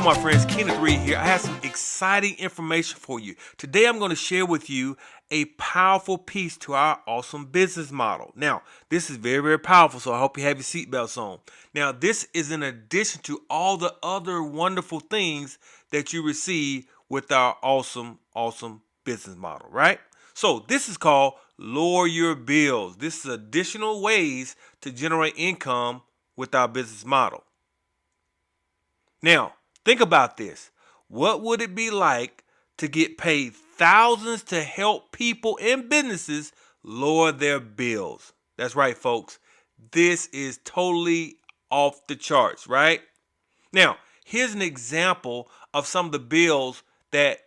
my friends, Kenneth Reed here. I have some exciting information for you. Today I'm going to share with you a powerful piece to our awesome business model. Now, this is very, very powerful, so I hope you have your seatbelts on. Now, this is in addition to all the other wonderful things that you receive with our awesome business model, right? So this is called Lower Your Bills. This is additional ways to generate income with our business model. Now, think about this. What would it be like to get paid thousands to help people and businesses lower their bills? That's right, folks. This is totally off the charts, right? Now, here's an example of some of the bills that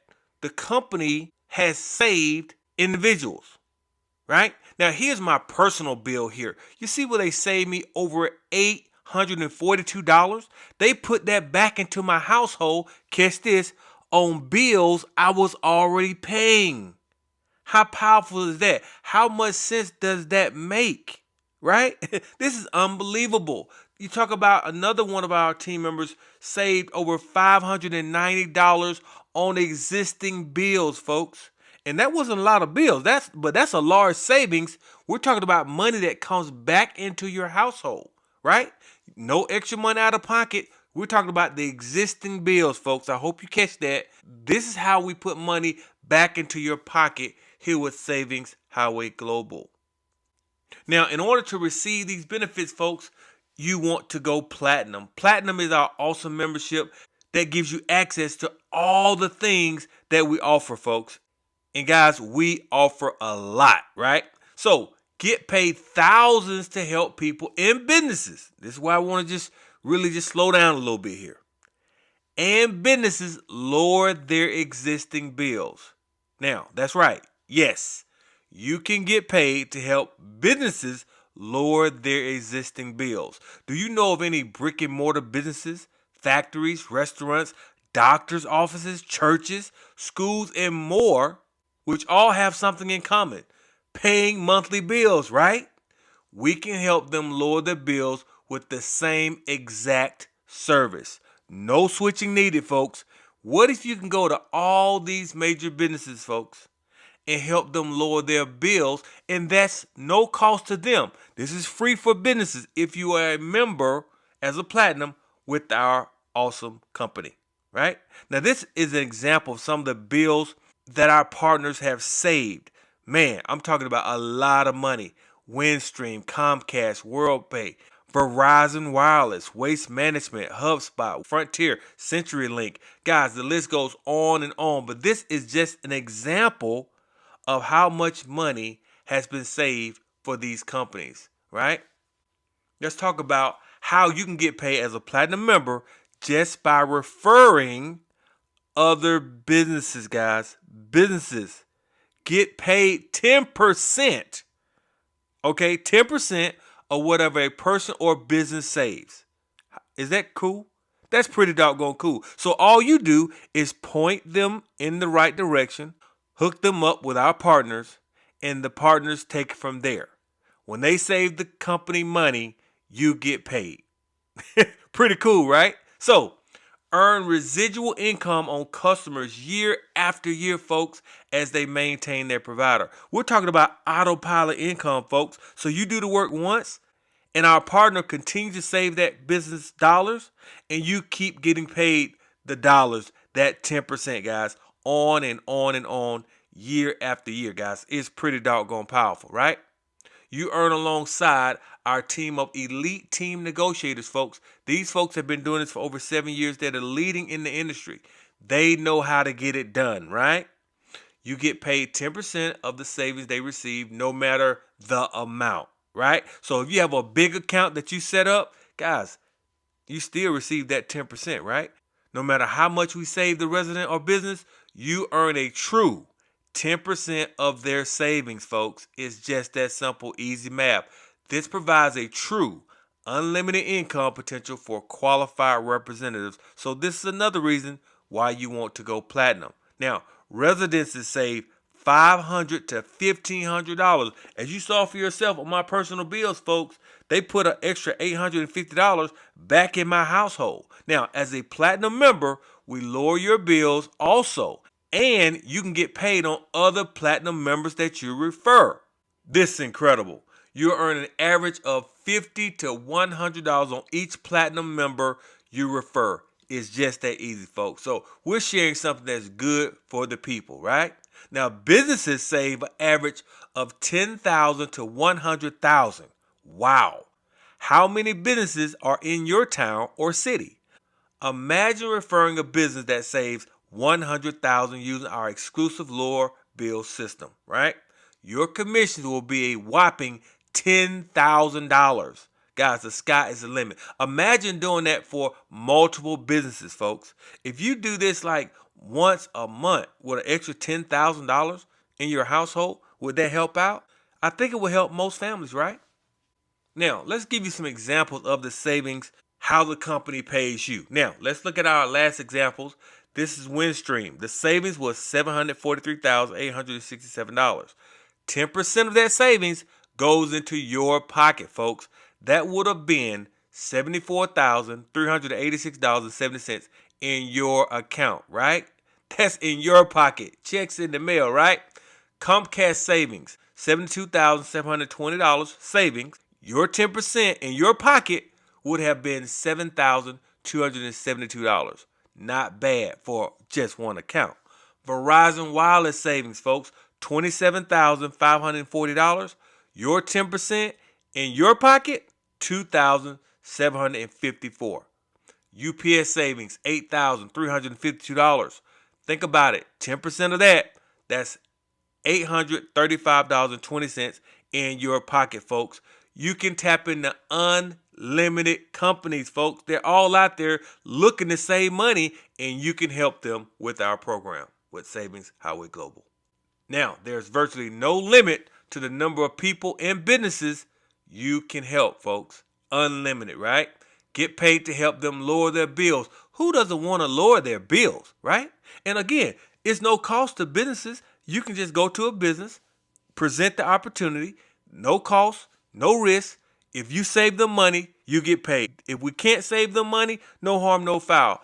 the company has saved individuals, right? Now, here's my personal bill here. You see where they saved me over $842? They put that back into my household, catch this, on bills I was already paying. How powerful is that? How much sense does that make? Right? This is unbelievable. You talk about another one of our team members saved over $590 on existing bills, folks. And that wasn't a lot of bills. That's a large savings. We're talking about money that comes back into your household, right? No extra money out of pocket. We're talking about the existing bills, folks. I hope you catch that. This is how we put money back into your pocket here with Savings Highway Global. Now, in order to receive these benefits, folks, you want to go platinum. Platinum is our awesome membership that gives you access to all the things that we offer, folks. And guys, we offer a lot, right? So get paid thousands to help people and businesses. This is why I want to just slow down a little bit here. And businesses lower their existing bills. Now, that's right. Yes, you can get paid to help businesses lower their existing bills. Do you know of any brick and mortar businesses, factories, restaurants, doctors' offices, churches, schools, and more, which all have something in common? Paying monthly bills, right? We can help them lower their bills with the same exact service. No switching needed, folks. What if you can go to all these major businesses, folks, and help them lower their bills, and that's no cost to them? This is free for businesses if you are a member as a platinum with our awesome company, right? Now, this is an example of some of the bills that our partners have saved. Man, I'm talking about a lot of money. Windstream, Comcast, WorldPay, Verizon Wireless, Waste Management, HubSpot, Frontier, CenturyLink. Guys, the list goes on and on, but this is just an example of how much money has been saved for these companies, right? Let's talk about how you can get paid as a platinum member just by referring other businesses, guys. Businesses get paid 10%. Okay, 10% of whatever a person or business saves. Is that cool? That's pretty doggone cool. So all you do is point them in the right direction, hook them up with our partners, and the partners take it from there. When they save the company money, you get paid. Pretty cool, right? So earn residual income on customers year after year, folks, as they maintain their provider. We're talking about autopilot income, folks. So you do the work once, and our partner continues to save that business dollars, and you keep getting paid the dollars, that 10%, guys, on and on and on, year after year, guys. It's pretty doggone powerful, right? You earn alongside our team of elite team negotiators, folks. These folks have been doing this for over 7 years. They're the leading in the industry. They know how to get it done, right? You get paid 10% of the savings they receive, no matter the amount, right? So if you have a big account that you set up, guys, you still receive that 10%, right? No matter how much we save the resident or business, you earn a true 10% of their savings, folks. It's just that simple, easy math. This provides a true unlimited income potential for qualified representatives. So this is another reason why you want to go platinum. Now, residences save $500 to $1,500. As you saw for yourself on my personal bills, folks, They put an extra $850 back in my household. Now, as a platinum member, we lower your bills also, and you can get paid on other platinum members that you refer. This is incredible. You're earning an average of $50 to $100 on each platinum member you refer. It's just that easy, folks. So we're sharing something that's good for the people, right? Now, businesses save an average of $10,000 to $100,000. Wow. How many businesses are in your town or city? Imagine referring a business that saves $100,000 using our exclusive lower bill system, right? Your commissions will be a whopping $10,000. Guys, the sky is the limit. Imagine doing that for multiple businesses, folks. If you do this like once a month with an extra $10,000 in your household, would that help out? I think it would help most families, right? Now, let's give you some examples of the savings, how the company pays you. Now, let's look at our last examples. This is Windstream. The savings was $743,867. 10% of that savings goes into your pocket, folks. That would have been $74,386.70 in your account, right? That's in your pocket. Checks in the mail, right? Comcast savings, $72,720 savings. Your 10% in your pocket would have been $7,272. Not bad for just one account. Verizon Wireless savings, folks, $27,540. Your 10% in your pocket, $2,754. UPS savings, $8,352. Think about it. 10% of that, that's $835.20 in your pocket, folks. You can tap into unlimited companies, folks. They're all out there looking to save money, and you can help them with our program with Savings Highway Global. Now, there's virtually no limit to the number of people and businesses you can help, folks. Unlimited, right? Get paid to help them lower their bills. Who doesn't want to lower their bills, right? And again, it's no cost to businesses. You can just go to a business, present the opportunity, no cost, no risk. If you save them money, you get paid. If we can't save them money, no harm, no foul.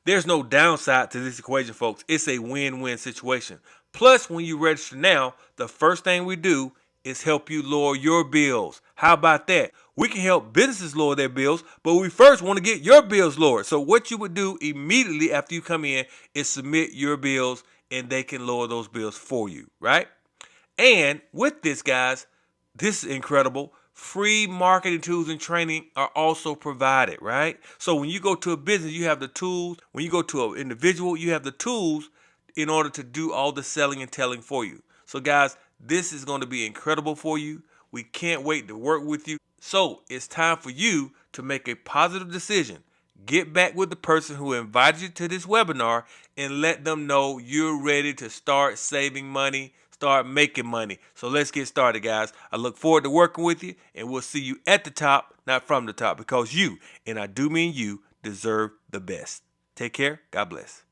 There's no downside to this equation, folks. It's a win-win situation. Plus, when you register now, the first thing we do is help you lower your bills. How about that? We can help businesses lower their bills, but we first want to get your bills lowered. So what you would do immediately after you come in is submit your bills, and they can lower those bills for you, right? And with this, guys, this is incredible. Free marketing tools and training are also provided, right? So when you go to a business, you have the tools. When you go to an individual, you have the tools in order to do all the selling and telling for you. So guys, this is going to be incredible for you. We can't wait to work with you. So it's time for you to make a positive decision. Get back with the person who invited you to this webinar and let them know you're ready to start saving money, start making money. So let's get started, guys. I look forward to working with you, and we'll see you at the top, not from the top, because you, and I do mean you, deserve the best. Take care. God bless.